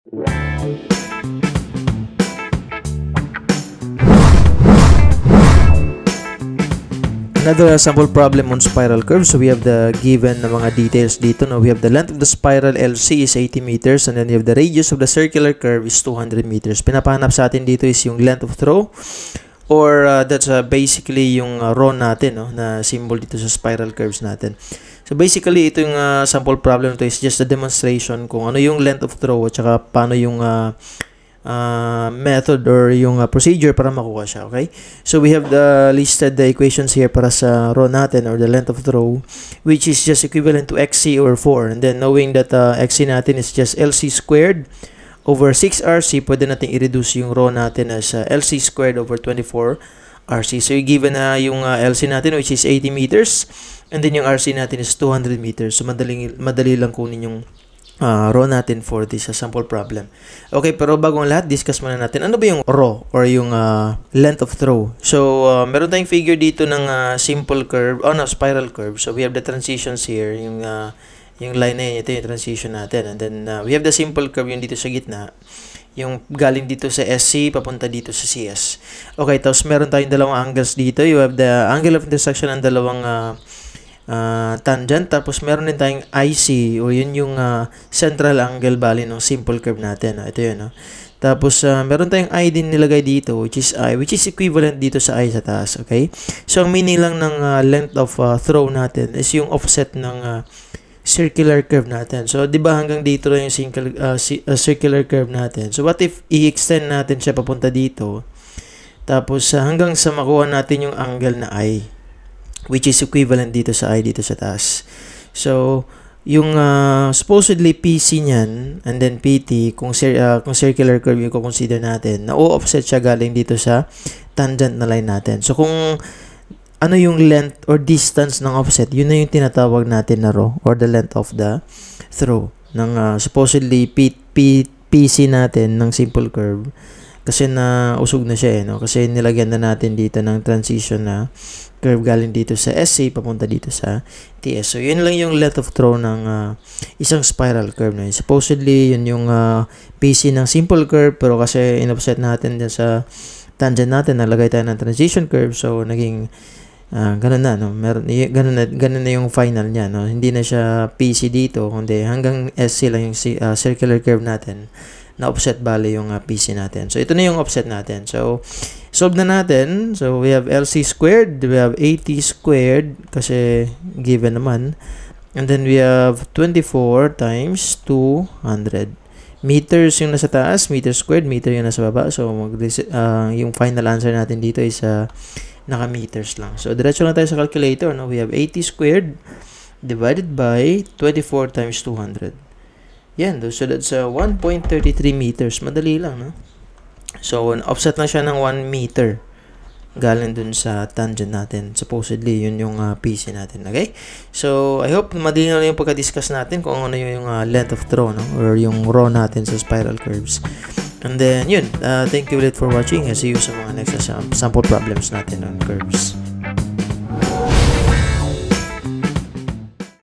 Another sample problem on spiral curve. So we have the given na mga details dito. Now we have the length of the spiral LC is 80 meters and then we have the radius of the circular curve is 200 meters. Pinapahanap sa atin dito is yung length of throw or that's basically yung rho natin, no, na symbol dito sa spiral curves natin. So basically ito yung sample problem to is just a demonstration kung ano yung length of throw at saka paano yung method or yung procedure para makuha siya, okay? So we have listed the equations here para sa rho natin or the length of throw, which is just equivalent to XC over 4. And then knowing that XC natin is just LC squared over 6RC, pwede natin i-reduce yung rho natin as LC squared over 24RC. So given na yung LC natin which is 80 meters and then yung RC natin is 200 meters. So madali lang kunin yung rho natin for this sample problem. Okay, pero bago ang lahat, discuss muna natin ano ba yung rho or yung length of throw. So, meron tayong figure dito ng simple curve, spiral curve. So, we have the transitions here, yung line na yun, ito yung transition natin. And then, we have the simple curve yung dito sa gitna, yung galing dito sa SC, papunta dito sa CS. Okay, tapos meron tayong dalawang angles dito. You have the angle of intersection ng dalawang tangent, tapos meron din tayong IC o yun yung central angle bali ng simple curve natin. Ito yun, no? Tapos meron tayong I din nilagay dito which is equivalent dito sa I sa taas, okay? So ang meaning lang ng length of throw natin is yung offset ng circular curve natin. So 'di ba hanggang dito lang yung circular curve natin. So what if i-extend natin siya papunta dito? Tapos hanggang sa makuha natin yung angle na I, which is equivalent dito sa I dito sa taas. So, yung supposedly PC niyan and then PT, kung circular curve yung consider natin, na-offset siya galing dito sa tangent na line natin. So, kung ano yung length or distance ng offset, yun na yung tinatawag natin na rho or the length of the throw ng supposedly PC natin ng simple curve. Kasi na usog na siya, no? Kasi nilagyan na natin dito ng transition na curve galing dito sa SC papunta dito sa TS. So yun lang yung length of throw ng isang spiral curve na yun. Supposedly yun yung PC ng simple curve, pero kasi in-offset natin din sa tangent natin, nalagay tayo ng transition curve, so naging ganun na, no? Ganun na yung final niya, no? Hindi na siya PC dito, kundi hanggang SC lang yung circular curve natin na offset bali yung PC natin. So ito na yung offset natin. So solve na natin. So we have LC squared, we have 80 squared kasi given naman. And then we have 24 times 200. Meters yung nasa taas, meter squared, meter yung nasa baba. So yung final answer natin dito is naka-meters lang. So diretso lang tayo sa calculator, no? We have 80 squared divided by 24 times 200. Yan, so that's 1.33 meters. Madali lang, no? So, offset na siya ng 1 meter. Galing dun sa tangent natin. Supposedly, yun yung PC natin. Okay? So, I hope madali na yung pagka-discuss natin kung ano yung length of throw, no? Or yung rho natin sa spiral curves. And then, yun. Thank you ulit for watching. See you sa mga next sample problems natin on curves.